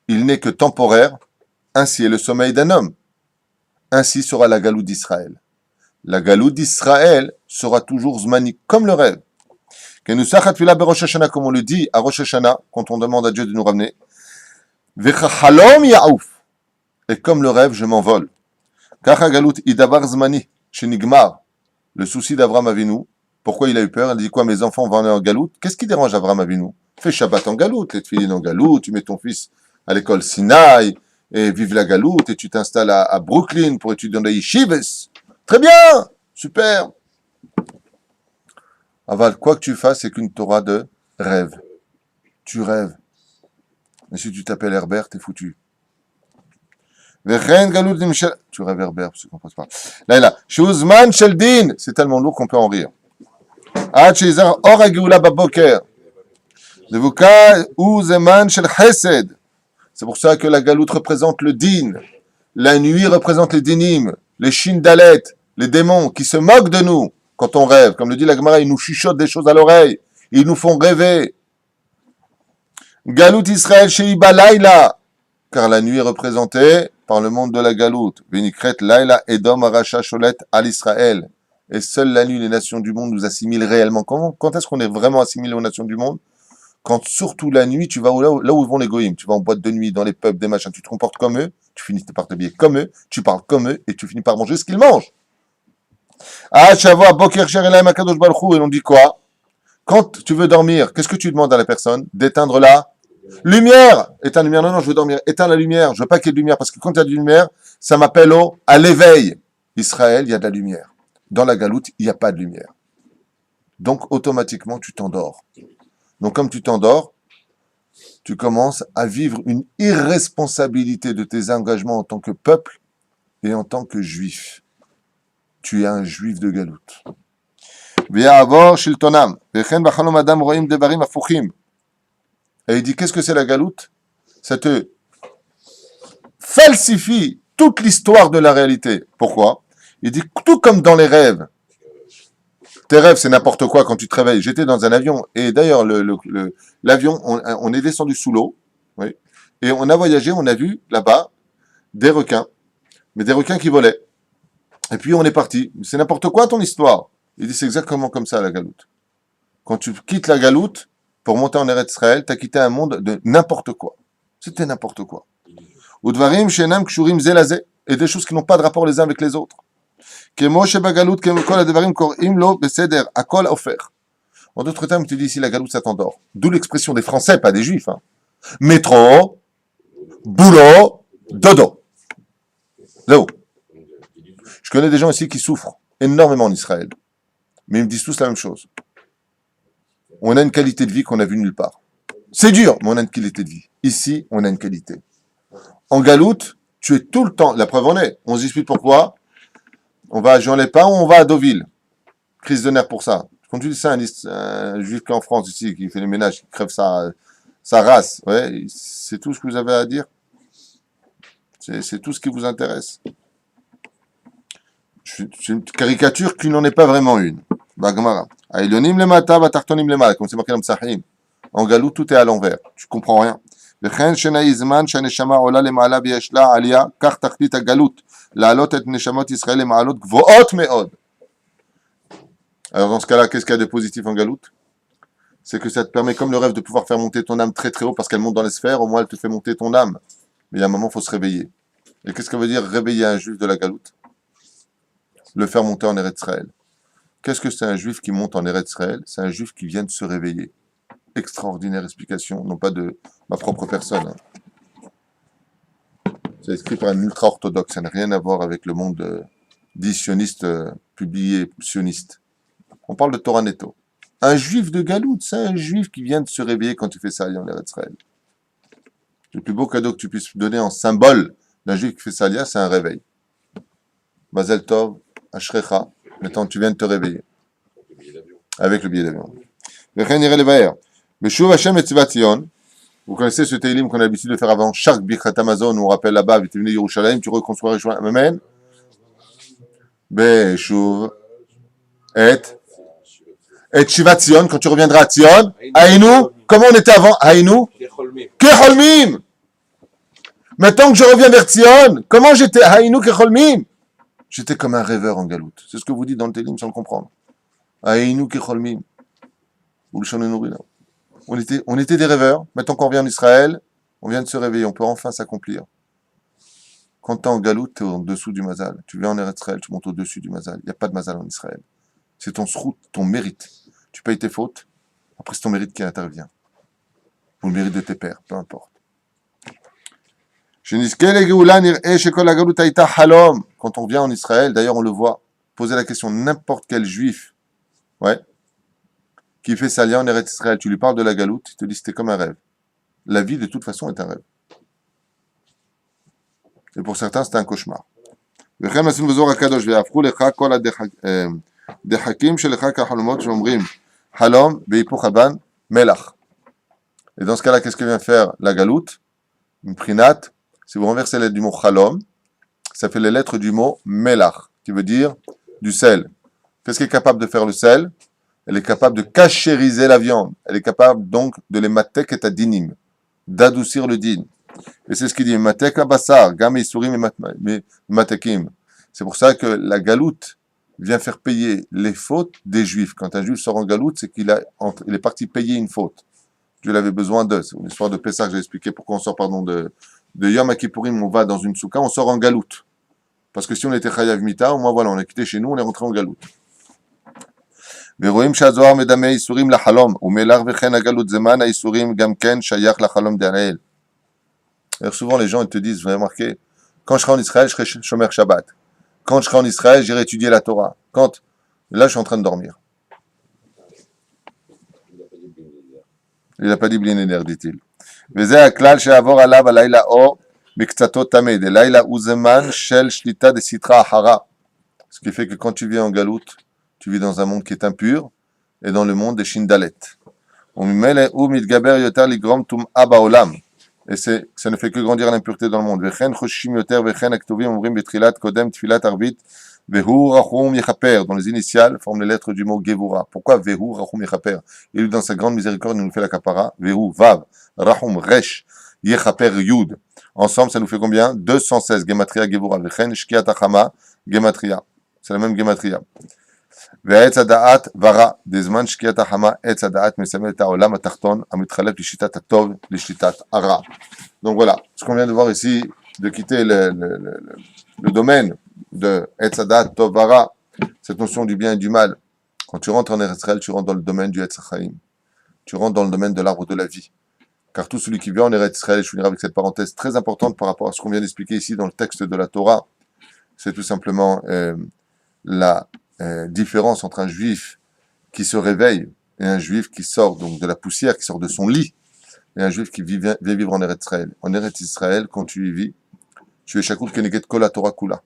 il n'est que temporaire, ainsi est le sommeil d'un homme. Ainsi sera la galoute d'Israël. La galoute d'Israël sera toujours zmani, comme le rêve. Comme on le dit à Rosh Hashanah, quand on demande à Dieu de nous ramener. Et comme le rêve, je m'envole. Le souci d'Avraham Avinu, pourquoi il a eu peur? Il dit quoi? Mes enfants vont aller en galoute. Qu'est-ce qui dérange Avraham Avinu? Fais Shabbat en galoute, les tefilines en galoute, tu mets ton fils à l'école Sinaï, et vive la galoute, et tu t'installes à Brooklyn pour étudier dans les yeshivas. Très bien, super. Aval, quoi que tu fasses, c'est qu'une Torah de rêve. Tu rêves. Mais si tu t'appelles Herbert, t'es foutu. Tu rêves Herbert, parce qu'on passe pas. Là, là. Shuzman Sheldin, c'est tellement lourd qu'on peut en rire. Ad Shezar Or Agula Baboker. Devuka Uzeman Shel Chesed. C'est pour ça que la galoute représente le din. La nuit représente les dinim, les shindalet, les démons qui se moquent de nous quand on rêve. Comme le dit la Gemara, ils nous chuchotent des choses à l'oreille. Ils nous font rêver. Galoute Israël Sheiba Laila. Car la nuit est représentée par le monde de la galoute. Vénikret Laila Edom Aracha Sholet Al Israël. Et seule la nuit, les nations du monde nous assimilent réellement. Quand est-ce qu'on est vraiment assimilé aux nations du monde? Quand surtout la nuit, tu vas là où vont les goïms. Tu vas en boîte de nuit, dans les pubs, des machins. Tu te comportes comme eux. Tu finis par t'habiller comme eux. Tu parles comme eux. Et tu finis par manger ce qu'ils mangent. Ah, Shavua, Boker, Sher, Elaim, Akadosh Baruch Hu. Et on dit quoi? Quand tu veux dormir, qu'est-ce que tu demandes à la personne? D'éteindre la Lumière, éteins la lumière. Non, non, je veux dormir. Éteins la lumière. Je veux pas qu'il y ait de lumière parce que quand il y a de lumière, ça m'appelle à l'éveil. Israël, il y a de la lumière. Dans la galoute, il n'y a pas de lumière. Donc, automatiquement, tu t'endors. Donc, comme tu t'endors, tu commences à vivre une irresponsabilité de tes engagements en tant que peuple et en tant que juif. Tu es un juif de galoute. Et il dit, qu'est-ce que c'est la galoute? Ça te falsifie toute l'histoire de la réalité. Pourquoi? Il dit, tout comme dans les rêves. Tes rêves, c'est n'importe quoi quand tu te réveilles. J'étais dans un avion, et d'ailleurs, l'avion, on est descendu sous l'eau, oui, et on a voyagé, on a vu là-bas des requins, mais des requins qui volaient. Et puis on est parti. C'est n'importe quoi ton histoire. Il dit, c'est exactement comme ça la galoute. Quand tu quittes la galoute pour monter en Eretz Israël, tu as quitté un monde de n'importe quoi. C'était n'importe quoi. Udvarim shenam kshurim zelazé, et des choses qui n'ont pas de rapport les uns avec les autres. En d'autres termes, tu dis ici la galoute, ça t'endort. D'où l'expression des Français, pas des Juifs. Hein. Métro, boulot, dodo. Là-haut. Je connais des gens ici qui souffrent énormément en Israël. Mais ils me disent tous la même chose. On a une qualité de vie qu'on a vue nulle part. C'est dur, mais on a une qualité de vie. Ici, on a une qualité. En galoute, tu es tout le temps, la preuve en est, on se dispute pourquoi. On va à Jean-Lépin ou on va à Deauville. Crise de nerfs pour ça. Quand tu dis ça, un juif qui est en France ici, qui fait les ménages, qui crève sa race, ouais, c'est tout ce que vous avez à dire. C'est tout ce qui vous intéresse. C'est une caricature qui n'en est pas vraiment une. Bagmara. Aïlonim le mata, batartonim le mal, comme c'est marqué dans Psahim. En galou, tout est à l'envers. Tu comprends rien. וכן שנאי זמן שהנשמה עולה למעלה ויש לה עלייה, כך תכלית הגלות, להעלות את נשמות ישראל למעלות גבוהות מאוד. Alors dans ce cas-là, qu'est-ce qu'il y a de positif en galoute? C'est que ça te permet, comme le rêve, de pouvoir faire monter ton âme très très haut parce qu'elle monte dans les sphères, au moins elle te fait monter ton âme. Mais il y a un moment, il faut se réveiller. Et qu'est-ce que veut dire réveiller un juif de la galoute? Le faire monter en Eretz Israël. Qu'est-ce que c'est un juif qui monte en Eretz Israël? C'est un juif qui vient de se réveiller. Extraordinaire explication, non pas de ma propre personne. Hein. C'est écrit par un ultra-orthodoxe, ça n'a rien à voir avec le monde dit sioniste, publié sioniste. On parle de Torah Netto. Un juif de galoute, c'est un juif qui vient de se réveiller quand tu fais ça en Eretz Israël. Le plus beau cadeau que tu puisses donner en symbole d'un juif qui fait ça, c'est un réveil. Mazel Tov, Ashrecha, maintenant tu viens de te réveiller. Avec le billet d'avion. Vous connaissez ce Teilim qu'on a l'habitude de faire avant chaque Birkat Amazon, où on rappelle là-bas, tu es venu Yerushalayim, tu reconstruis Yerushalayim. Amen. Beshuv et Shivat Zion, quand tu reviendras à Zion. Haïnou, comment on était avant? Haïnou Kecholmim. Maintenant que je reviens vers Zion, comment j'étais? Haïnou Kecholmim. J'étais comme un rêveur en galoute. C'est ce que vous dites dans le Teilim sans le comprendre. Haïnou Kecholmim. Vous le chantez nourri là. On était des rêveurs. Maintenant qu'on revient en Israël, on vient de se réveiller. On peut enfin s'accomplir. Quand tu es en galoute, tu es en dessous du mazal. Tu viens en Eretz Israël, tu montes au-dessus du mazal. Il n'y a pas de mazal en Israël. C'est ton srout, ton mérite. Tu payes tes fautes. Après, c'est ton mérite qui intervient. Ou le mérite de tes pères, peu importe. Quand on vient en Israël, d'ailleurs on le voit, poser la question n'importe quel juif, ouais, qui fait sa en Eretz Israël, tu lui parles de la galoute, il te dit c'était comme un rêve. La vie de toute façon est un rêve. Et pour certains c'est un cauchemar. Et dans ce cas-là, qu'est-ce que vient faire la galoute? Une prinat, si vous renversez les lettres du mot chalom, ça fait les lettres du mot melach, qui veut dire du sel. Qu'est-ce qui est capable de faire le sel? Elle est capable de cachériser la viande. Elle est capable donc de les matek et adinim, d'adoucir le din. Et c'est ce qu'il dit, matek abassar, gam isurim et matekim. C'est pour ça que la galoute vient faire payer les fautes des juifs. Quand un juif sort en galoute, c'est qu'il est parti payer une faute. Dieu avait besoin d'eux. C'est une histoire de Pessah que j'ai expliqué pourquoi on sort, de Yom Kippourim, on va dans une soukha, on sort en galoute. Parce que si on était Chayav Mita, au moins voilà, on est quitté chez nous, on est rentré en galoute. ורואים שהזוהר מדמה איסורים לחלום, ומלך וכן הגלות זמן האיסורים גם כן שייך לחלום d'Ariel. Alors souvent les gens ils te disent, vous avez remarqué, quand je serai en Israël, je serai Shomer Shabbat. Quand je serai en Israël, j'irai étudier la Torah. Quand là, je suis en train de dormir. Il n'a pas dit Blinéder, dit-il. וזה הכלל שיעבור עליו הלילה או מקצתו תמיד, הלילה הוא זמן של שליטה דסטרא אחרא. Ce qui fait que quand tu vis en galoute, tu vis dans un monde qui est impur, et dans le monde des Shindalet. וממילא הוא מתגבר יותר לגרום טומאה בעולם. Et ça ne fait que grandir l'impureté dans le monde. וכן חוששים יותר וכן הכתובים אומרים בתחילת קודם תפילת ערבית, והוא רחום יכפר, dans les initiales forment les lettres du mot Gevura. Pourquoi והוא רחום יכפר? Il dans sa grande miséricorde il nous fait la kapara, והוא vav, rachum resh, יכפר yud. Ensemble ça nous fait combien? 216, gematria Gevura. וכן שקיעת החמה, gematria. C'est la même gematria. ועץ הדעת ורע, בזמן שקיעת החמה, עץ הדעת מסמל את העולם התחתון, המתחלף לשיטת הטוב, לשיטת הרע. Donc voilà, ce qu'on vient de voir ici, de quitter le domaine de עץ הדעת, טוב ורע, cette notion du bien et du mal. Quand tu rentres en Eretz Israël, tu rentres dans le domaine du עץ החיים. Tu rentres dans le domaine de l'arbre de la vie. Car tout celui qui vient en Eretz Israël, je finirai avec cette parenthèse très importante par rapport à ce qu'on vient d'expliquer ici dans le texte de la Torah, c'est tout simplement la différence entre un juif qui se réveille et un juif qui sort donc de la poussière, qui sort de son lit, et un juif qui vient vivre en Eretz Israël. En Eretz Israël, quand tu y vis, tu es Shakur Keneget Kol Torah Kula.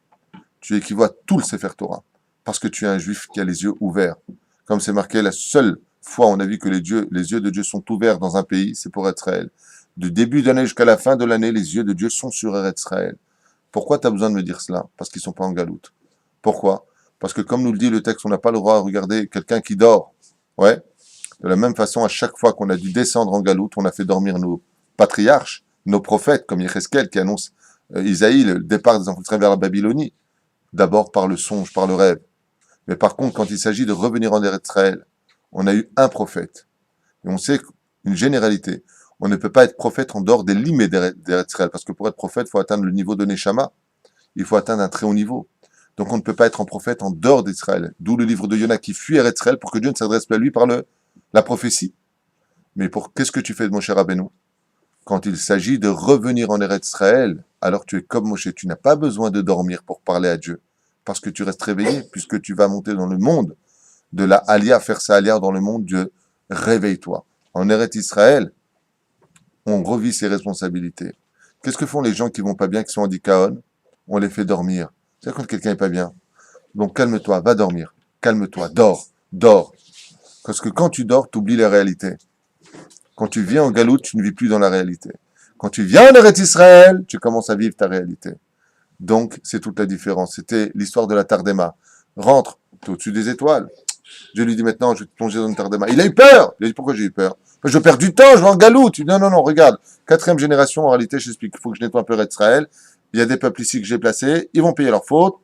Tu équivois tout le Sefer Torah, parce que tu es un juif qui a les yeux ouverts. Comme c'est marqué, la seule fois où on a vu que les yeux de Dieu sont ouverts dans un pays, c'est pour Eretz Israël. Du début d'année jusqu'à la fin de l'année, les yeux de Dieu sont sur Eretz Israël. Pourquoi tu as besoin de me dire cela? Parce qu'ils ne sont pas en galoute. Pourquoi? Parce que comme nous le dit le texte, on n'a pas le droit de regarder quelqu'un qui dort. Ouais. De la même façon, à chaque fois qu'on a dû descendre en galoute, on a fait dormir nos patriarches, nos prophètes, comme Yecheskel qui annonce Isaïe, le départ des enfants d'Israël vers la Babylonie. D'abord par le songe, par le rêve. Mais par contre, quand il s'agit de revenir en Eretz Israël, on a eu un prophète. Et on sait une généralité. On ne peut pas être prophète en dehors des limites d'Eretz Israël. Parce que pour être prophète, il faut atteindre le niveau de Neshama. Il faut atteindre un très haut niveau. Donc on ne peut pas être un prophète en dehors d'Israël. D'où le livre de Yona qui fuit Eretz Israël pour que Dieu ne s'adresse plus à lui par la prophétie. Mais qu'est-ce que tu fais de Moshe Rabbeinu? Quand il s'agit de revenir en Eretz Israël, alors tu es comme Moshe. Tu n'as pas besoin de dormir pour parler à Dieu. Parce que tu restes réveillé, puisque tu vas monter dans le monde de la Aliyah, faire sa Aliyah dans le monde de réveille-toi. En Eretz Israël, on revit ses responsabilités. Qu'est-ce que font les gens qui vont pas bien, qui sont en dikaon? On les fait dormir. C'est quand quelqu'un n'est pas bien. Donc calme-toi, va dormir. Calme-toi, dors. Parce que quand tu dors, tu oublies la réalité. Quand tu viens en galoute, tu ne vis plus dans la réalité. Quand tu viens en Eretz Israël, tu commences à vivre ta réalité. Donc, c'est toute la différence. C'était l'histoire de la Tardema. Rentre, tu es au-dessus des étoiles. Dieu lui dit maintenant, je vais te plonger dans une Tardema. Il a eu peur. Il a dit, pourquoi j'ai eu peur? Je perds du temps, je vais en galoute. Il dit, non, regarde. 4e génération, en réalité, je t'explique. Il faut que je nettoie un peu Eretz Israël. Il y a des peuples ici que j'ai placés, ils vont payer leurs fautes,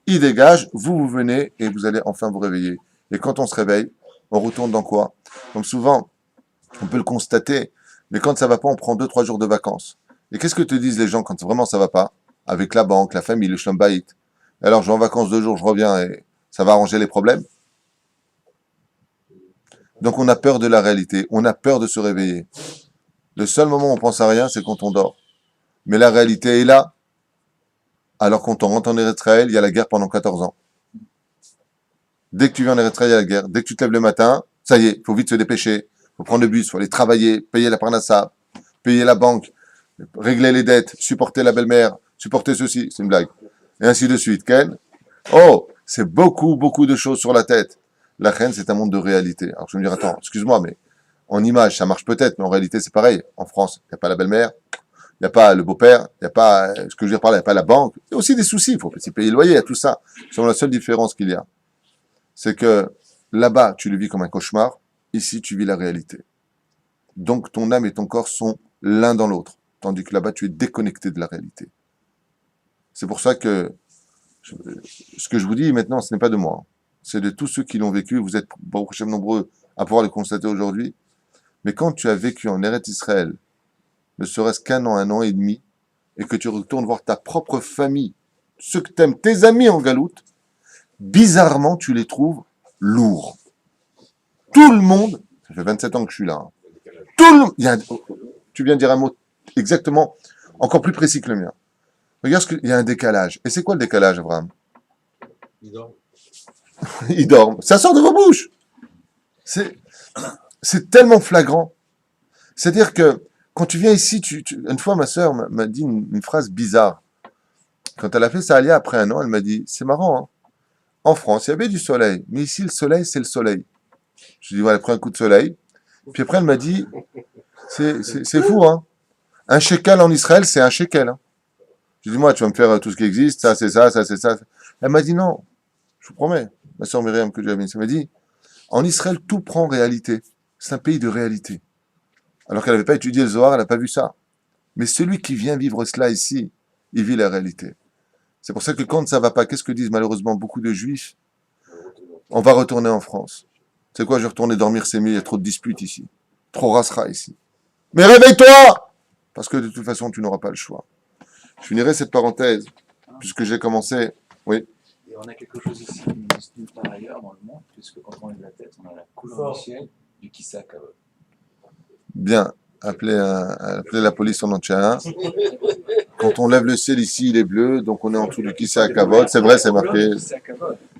ils dégagent, vous venez et vous allez enfin vous réveiller. Et quand on se réveille, on retourne dans quoi? Comme souvent, on peut le constater, mais quand ça va pas, on prend 2-3 jours de vacances. Et qu'est-ce que te disent les gens quand vraiment ça va pas? Avec la banque, la famille, le shlombaït. Alors je vais en vacances 2 jours, je reviens et ça va arranger les problèmes. Donc on a peur de la réalité, on a peur de se réveiller. Le seul moment où on pense à rien, c'est quand on dort. Mais la réalité est là. Alors quand on rentre en Eretz Israël, il y a la guerre pendant 14 ans. Dès que tu viens en Eretz Israël, il y a la guerre. Dès que tu te lèves le matin, ça y est, il faut vite se dépêcher. Il faut prendre le bus, il faut aller travailler, payer la parnassa, payer la banque, régler les dettes, supporter la belle-mère, supporter ceci, c'est une blague. Et ainsi de suite. Ken? Oh, c'est beaucoup de choses sur la tête. La reine, c'est un monde de réalité. Alors je vais me dire, attends, excuse-moi, mais en image, ça marche peut-être, mais en réalité, c'est pareil. En France, il n'y a pas la belle-mère, il n'y a pas le beau-père, il n'y a pas, ce que je veux dire par là, il n'y a pas la banque. Il y a aussi des soucis, il faut aussi payer le loyer, il y a tout ça. C'est la seule différence qu'il y a. C'est que là-bas, tu le vis comme un cauchemar. Ici, tu vis la réalité. Donc, ton âme et ton corps sont l'un dans l'autre. Tandis que là-bas, tu es déconnecté de la réalité. C'est pour ça que ce que je vous dis maintenant, ce n'est pas de moi. C'est de tous ceux qui l'ont vécu. Vous êtes nombreux à pouvoir le constater aujourd'hui. Mais quand tu as vécu en Eretz Israël, ne serait-ce qu'un an et demi, et que tu retournes voir ta propre famille, ceux que t'aimes, tes amis en galoute, bizarrement, tu les trouves lourds. Tout le monde, ça fait 27 ans que je suis là, hein, tout le monde, tu viens de dire un mot exactement, encore plus précis que le mien. Regarde, il y a un décalage. Et c'est quoi le décalage, Abraham? Ils dorment. Ils dorment. Ça sort de vos bouches. C'est tellement flagrant. C'est-à-dire que quand tu viens ici, une fois ma sœur m'a dit une phrase bizarre. Quand elle a fait sa alia après un an, elle m'a dit, c'est marrant, hein. En France, il y avait du soleil, mais ici, le soleil, c'est le soleil. Je lui ai dit, voilà, prends un coup de soleil. Puis après, elle m'a dit, c'est fou, hein. Un shekel en Israël, c'est un shekel, hein. Je lui ai dit, moi, tu vas me faire tout ce qui existe, ça, c'est ça, ça, c'est ça. Elle m'a dit, non, je vous promets, ma sœur Myriam que j'avais, ça m'a dit, en Israël, tout prend réalité. C'est un pays de réalité. Alors qu'elle n'avait pas étudié le Zohar, elle n'a pas vu ça. Mais celui qui vient vivre cela ici, il vit la réalité. C'est pour ça que quand ça va pas, qu'est-ce que disent malheureusement beaucoup de juifs? On va retourner en France. C'est quoi, je vais retourner dormir, c'est mieux, il y a trop de disputes ici. Trop rassera ici. Mais réveille-toi! Parce que de toute façon, tu n'auras pas le choix. Je finirai cette parenthèse, puisque j'ai commencé. Oui. Et on a quelque chose ici qui n'existe nulle part ailleurs dans le monde, puisque quand on lève la tête, on a la couleur du ciel du Kissa Kavod. Bien. Appelez la police en entière. Quand on lève le ciel ici, il est bleu, donc on est en dessous du Kissa Kavod. C'est vrai, c'est marqué.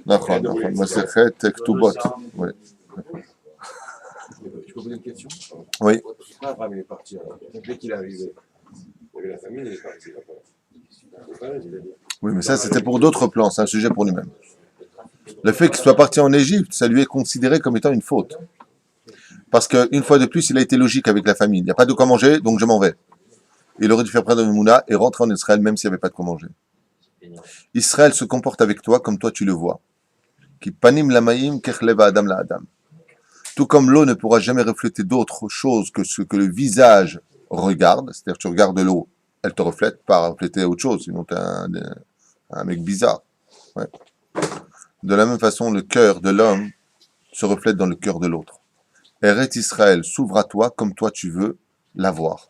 D'accord. Moi, c'est Chet Ktubot. Oui. Je peux poser une question? Oui. Pourquoi Abraham est parti alors? Dès qu'il est arrivé, il avait la famille, il est parti. Oui, mais ça, c'était pour d'autres plans. C'est un sujet pour lui-même. Le fait qu'il soit parti en Égypte, ça lui est considéré comme étant une faute. Parce qu'une fois de plus, il a été logique avec la famille. Il n'y a pas de quoi manger, donc je m'en vais. Il aurait dû faire prendre le Mouna et rentrer en Israël, même s'il n'y avait pas de quoi manger. Israël se comporte avec toi comme toi tu le vois. Qui panim lamaim kechleva adam la adam. Tout comme l'eau ne pourra jamais refléter d'autre chose que ce que le visage regarde, c'est-à-dire que tu regardes l'eau, elle te reflète, pas refléter autre chose, sinon tu es un mec bizarre. Ouais. De la même façon, le cœur de l'homme se reflète dans le cœur de l'autre. Eret Israël s'ouvre à toi comme toi tu veux l'avoir.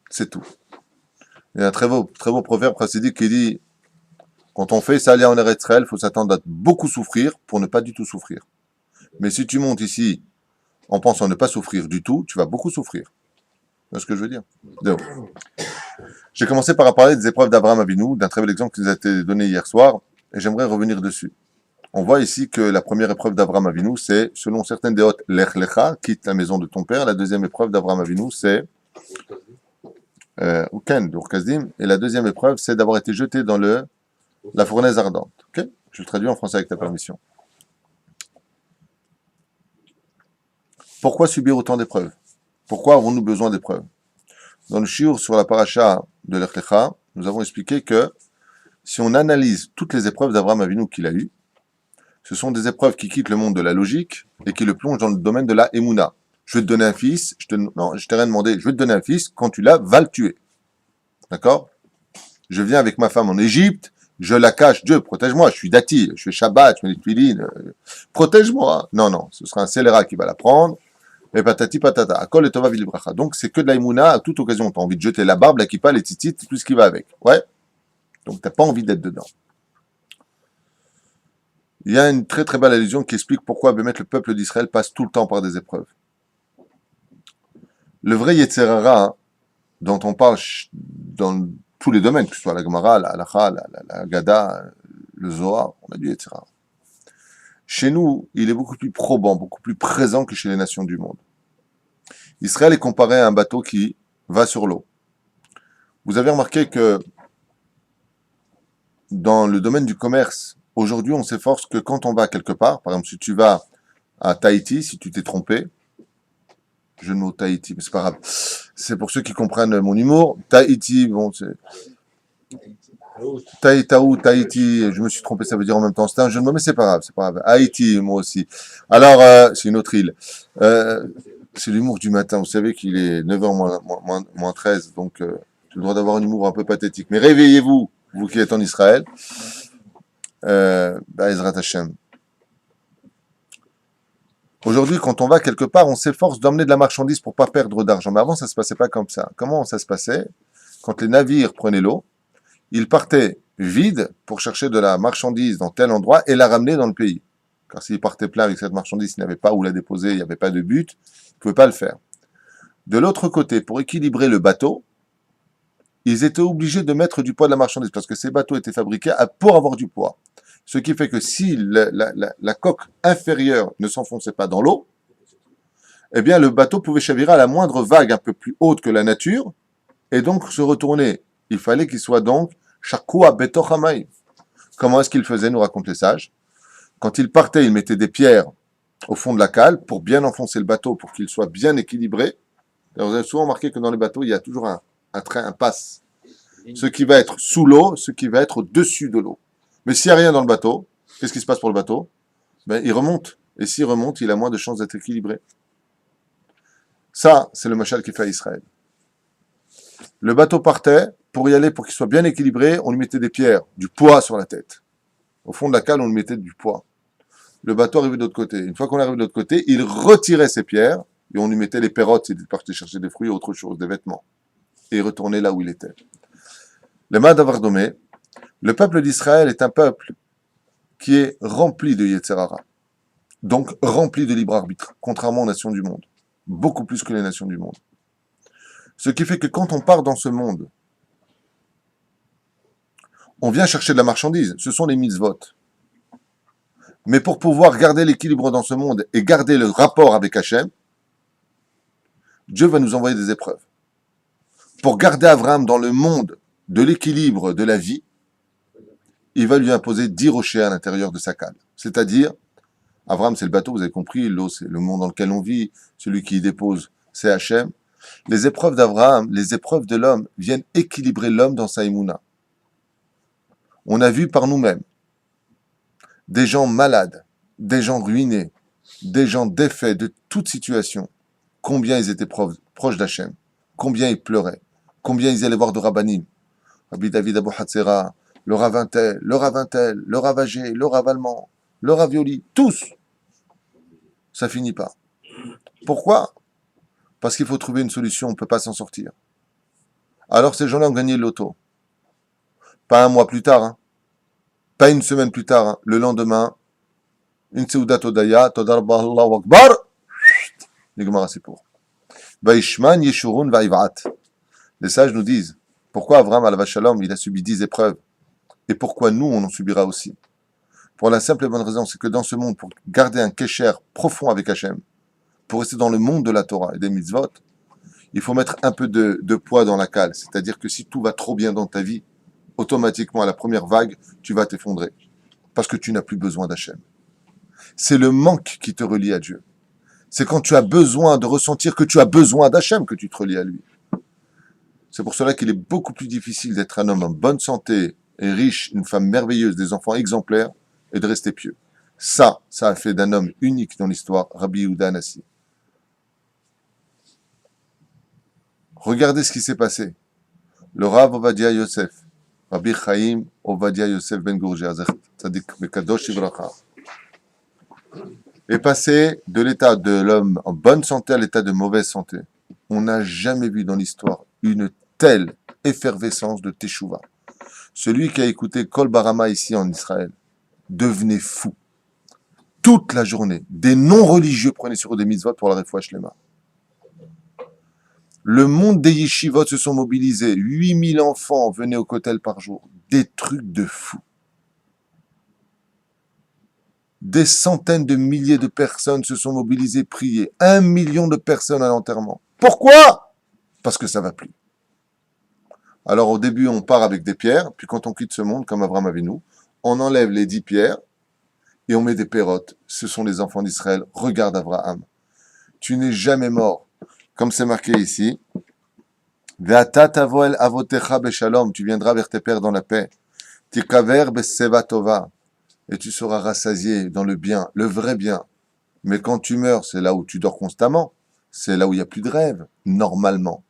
C'est tout. Il y a un très beau proverbe chassidique qui dit, quand on fait ça aller en Eret Israël, il faut s'attendre à beaucoup souffrir pour ne pas du tout souffrir. Mais si tu montes ici en pensant ne pas souffrir du tout, tu vas beaucoup souffrir. Tu vois ce que je veux dire? Donc, j'ai commencé par parler des épreuves d'Abraham Avinu, d'un très bel exemple qui nous a été donné hier soir, et j'aimerais revenir dessus. On voit ici que la première épreuve d'Abraham Avinu, c'est, selon certaines déotes, Lech Lecha, quitte la maison de ton père. La deuxième épreuve d'Abraham Avinu, c'est Uken, d'Urkazdim. Et la deuxième épreuve, c'est d'avoir été jeté dans la fournaise ardente. Okay, je le traduis en français avec ta permission. Pourquoi subir autant d'épreuves? Pourquoi avons-nous besoin d'épreuves? Dans le shiur sur la paracha de Lech Lecha, nous avons expliqué que si on analyse toutes les épreuves d'Abraham Avinu qu'il a eues, ce sont des épreuves qui quittent le monde de la logique et qui le plongent dans le domaine de la Emouna. Je vais te donner un fils, non, je t'ai rien demandé, je vais te donner un fils, quand tu l'as, va le tuer. D'accord? Je viens avec ma femme en Égypte, je la cache, Dieu, protège-moi, je suis dati, je fais Shabbat, je mets les tuilines, protège-moi. Non, ce sera un scélérat qui va la prendre, et patati patata, akol et tova vilibracha. Donc c'est que de la Emouna, à toute occasion, tu as envie de jeter la barbe, la kippa, les titites, tout ce qui va avec. Ouais? Donc t'as pas envie d'être dedans. Il y a une très très belle allusion qui explique pourquoi le peuple d'Israël passe tout le temps par des épreuves. Le vrai Yetzerara, hein, dont on parle dans tous les domaines, que ce soit la Gemara, la Halacha, la Gada, le Zohar, on a du Yetzerara. Chez nous, il est beaucoup plus probant, beaucoup plus présent que chez les nations du monde. Israël est comparé à un bateau qui va sur l'eau. Vous avez remarqué que dans le domaine du commerce, aujourd'hui, on s'efforce que quand on va quelque part, par exemple, si tu vas à Tahiti, si tu t'es trompé, je ne mot Tahiti, mais c'est pas grave. C'est pour ceux qui comprennent mon humour. Tahiti, bon, c'est... Tahiti, je me suis trompé, ça veut dire en même temps, c'est un jeu de mots, mais c'est pas grave. Haïti, moi aussi. Alors, c'est une autre île. C'est l'humour du matin, vous savez qu'il est 9h moins 13, donc j'ai le droit d'avoir un humour un peu pathétique. Mais réveillez-vous, vous qui êtes en Israël. Ezrat Hashem. Aujourd'hui, quand on va quelque part, on s'efforce d'emmener de la marchandise pour pas perdre d'argent. Mais avant, ça se passait pas comme ça. Comment ça se passait? Quand les navires prenaient l'eau, ils partaient vides pour chercher de la marchandise dans tel endroit et la ramener dans le pays. Car s'il partait plein avec cette marchandise, il n'avait pas où la déposer, il n'y avait pas de but, il ne pouvait pas le faire. De l'autre côté, pour équilibrer le bateau, ils étaient obligés de mettre du poids de la marchandise, parce que ces bateaux étaient fabriqués pour avoir du poids. Ce qui fait que si la coque inférieure ne s'enfonçait pas dans l'eau, eh bien le bateau pouvait chavirer à la moindre vague un peu plus haute que la nature, et donc se retourner. Il fallait qu'il soit donc Shakua Betoch Hamayim. Comment est-ce qu'il faisait, nous racontent les sages? Quand il partait, il mettait des pierres au fond de la cale pour bien enfoncer le bateau, pour qu'il soit bien équilibré. Alors, vous avez souvent remarqué que dans les bateaux, il y a toujours un train, un passe. Ce qui va être sous l'eau, ce qui va être au-dessus de l'eau. Mais s'il n'y a rien dans le bateau, qu'est-ce qui se passe pour le bateau? Ben, il remonte. Et s'il remonte, il a moins de chances d'être équilibré. Ça, c'est le machal qui fait à Israël. Le bateau partait, pour y aller, pour qu'il soit bien équilibré, on lui mettait des pierres, du poids sur la tête. Au fond de la cale, on lui mettait du poids. Le bateau arrivait de l'autre côté. Une fois qu'on arrivait de l'autre côté, il retirait ses pierres, et on lui mettait les perrottes, s'il partait chercher des fruits ou autre chose, des vêtements. Et il retournait là où il était. Le Mad Avardomé, le peuple d'Israël est un peuple qui est rempli de Yetzer Hara, donc rempli de libre arbitre, contrairement aux nations du monde, beaucoup plus que les nations du monde. Ce qui fait que quand on part dans ce monde, on vient chercher de la marchandise, ce sont les mitzvot. Mais pour pouvoir garder l'équilibre dans ce monde et garder le rapport avec Hachem, Dieu va nous envoyer des épreuves. Pour garder Abraham dans le monde de l'équilibre de la vie, il va lui imposer 10 rochers à l'intérieur de sa cale. C'est-à-dire, Abraham, c'est le bateau, vous avez compris, l'eau, c'est le monde dans lequel on vit, celui qui y dépose, c'est Hachem. Les épreuves d'Abraham, les épreuves de l'homme, viennent équilibrer l'homme dans sa émouna. On a vu par nous-mêmes des gens malades, des gens ruinés, des gens défaits de toute situation, combien ils étaient proches d'Hachem, combien ils pleuraient, combien ils allaient voir de Rabbanim, Rabbi David Abou Hatzera, le Rav Intel, le Rav Intel, le Rav Agé, le Rav Allemand, le Rav Yoli, tous, ça finit pas. Pourquoi? Parce qu'il faut trouver une solution, on ne peut pas s'en sortir. Alors ces gens-là ont gagné le loto. Pas un mois plus tard, hein. Pas une semaine plus tard, hein. Le lendemain, une Seudat Odaya, Todarba Allahu Akbar, les Gemara c'est pour. Vaishman Yeshurun Vaivat. Les sages nous disent, pourquoi Avraham alav shalom, il a subi 10 épreuves, et pourquoi nous, on en subira aussi? Pour la simple et bonne raison, c'est que dans ce monde, pour garder un kécher profond avec Hachem, pour rester dans le monde de la Torah et des mitzvot, il faut mettre un peu de poids dans la cale. C'est-à-dire que si tout va trop bien dans ta vie, automatiquement, à la première vague, tu vas t'effondrer. Parce que tu n'as plus besoin d'Hachem. C'est le manque qui te relie à Dieu. C'est quand tu as besoin de ressentir que tu as besoin d'Hachem que tu te relies à lui. C'est pour cela qu'il est beaucoup plus difficile d'être un homme en bonne santé et riche, une femme merveilleuse, des enfants exemplaires, et de rester pieux. Ça a fait d'un homme unique dans l'histoire, Rabbi Yehuda Hanassi. Regardez ce qui s'est passé. Le Rav Ovadia Yosef, Rabbi Chaim Ovadia Yosef Ben Gourgia, Tzadik Bekadosh Ibracha, est passé de l'état de l'homme en bonne santé à l'état de mauvaise santé. On n'a jamais vu dans l'histoire une telle effervescence de Teshuvah. Celui qui a écouté Kol Barama ici en Israël devenait fou. Toute la journée, des non-religieux prenaient sur eux des mitzvot pour la Refoua Shlema. Le monde des yeshivot se sont mobilisés. 8000 enfants venaient au kotel par jour. Des trucs de fou. Des centaines de milliers de personnes se sont mobilisées, priées. 1 million de personnes à l'enterrement. Pourquoi? Parce que ça va plus. Alors au début, on part avec des pierres, puis quand on quitte ce monde, comme Abraham Avinu, on enlève les 10 pierres et on met des pérottes. Ce sont les enfants d'Israël. Regarde Abraham. Tu n'es jamais mort. Comme c'est marqué ici, Ve'ata tavo el avotecha beshalom, tu viendras vers tes pères dans la paix. Tikaver beseva tova, et tu seras rassasié dans le bien, le vrai bien. Mais quand tu meurs, c'est là où tu dors constamment. C'est là où il n'y a plus de rêve, normalement.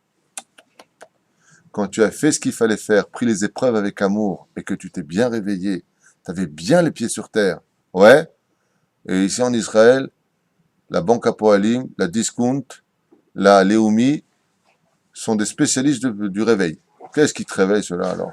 Quand tu as fait ce qu'il fallait faire, pris les épreuves avec amour, et que tu t'es bien réveillé, tu avais bien les pieds sur terre, ouais. Et ici en Israël, la Banque Apoalim, la Discount, la Leumi sont des spécialistes du réveil. Qu'est-ce qui te réveille cela alors?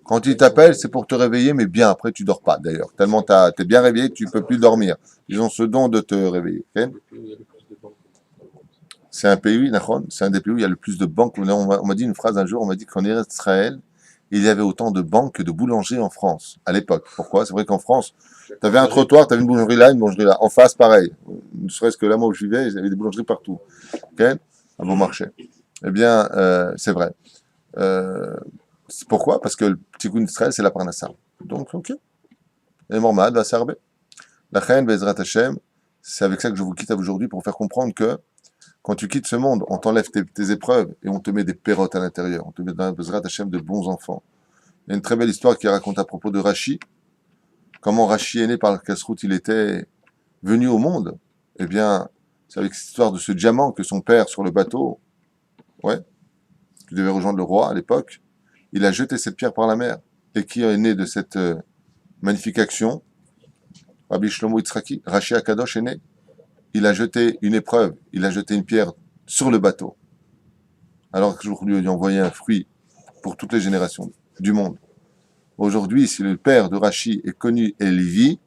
Quand il t'appelle, c'est pour te réveiller, mais bien, après tu dors pas d'ailleurs. Tellement t'es bien réveillé que tu peux plus dormir. Ils ont ce don de te réveiller. Ok. Il y a le plus de banques dans le monde. C'est un pays, Nahon, c'est un des pays où il y a le plus de banques. On m'a dit une phrase un jour, on m'a dit qu'en Israël, il y avait autant de banques que de boulangers en France, à l'époque. Pourquoi? C'est vrai qu'en France, tu avais un trottoir, tu avais une boulangerie là, une boulangerie là. En face, pareil. Ne serait-ce que là, moi où je vivais, il y avait des boulangeries partout. Ok. Un bon marché. Eh bien, c'est vrai. Pourquoi? Parce que le petit coup d'Israël, c'est la parnassa. Donc, ok. Et Mormad va serber. La Chen, Bezrat Hashem, c'est avec ça que je vous quitte aujourd'hui pour faire comprendre que quand tu quittes ce monde, on t'enlève tes épreuves et on te met des pérottes à l'intérieur. On te met dans Bezrat Hashem de bons enfants. Il y a une très belle histoire qui raconte à propos de Rashi. Comment Rashi est né, par quelle route il était venu au monde. Eh bien, c'est avec cette histoire de ce diamant que son père, sur le bateau, ouais, qui devait rejoindre le roi à l'époque, il a jeté cette pierre par la mer. Et qui est né de cette magnifique action? Rabbi Shlomo Yitzhaki, Rashi Akadosh est né. Il a jeté une épreuve, il a jeté une pierre sur le bateau. Alors que je lui ai envoyé un fruit pour toutes les générations du monde. Aujourd'hui, si le père de Rashi est connu et Lévi,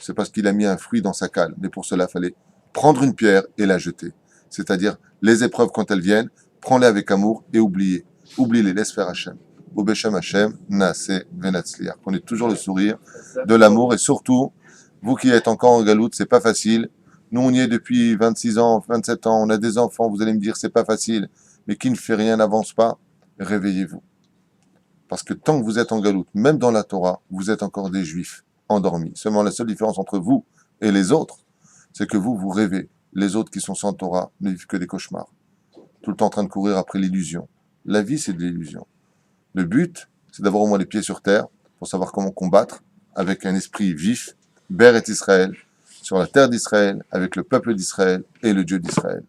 c'est parce qu'il a mis un fruit dans sa cale. Mais pour cela, il fallait prendre une pierre et la jeter. C'est-à-dire, les épreuves, quand elles viennent, prends-les avec amour et oublie-les, laisse faire Hachem. Obeshem Hachem, Naase Venatzliach. Prenez toujours le sourire, de l'amour, et surtout, vous qui êtes encore en galoute, c'est pas facile. Nous, on y est depuis 26 ans, 27 ans, on a des enfants, vous allez me dire, c'est pas facile. Mais qui ne fait rien n'avance pas, réveillez-vous. Parce que tant que vous êtes en galoute, même dans la Torah, vous êtes encore des juifs endormis. Seulement la seule différence entre vous et les autres, c'est que vous rêvez. Les autres qui sont sans Torah ne vivent que des cauchemars. Tout le temps en train de courir après l'illusion. La vie, c'est de l'illusion. Le but, c'est d'avoir au moins les pieds sur terre pour savoir comment combattre avec un esprit vif, Beret Israël, sur la terre d'Israël, avec le peuple d'Israël et le Dieu d'Israël.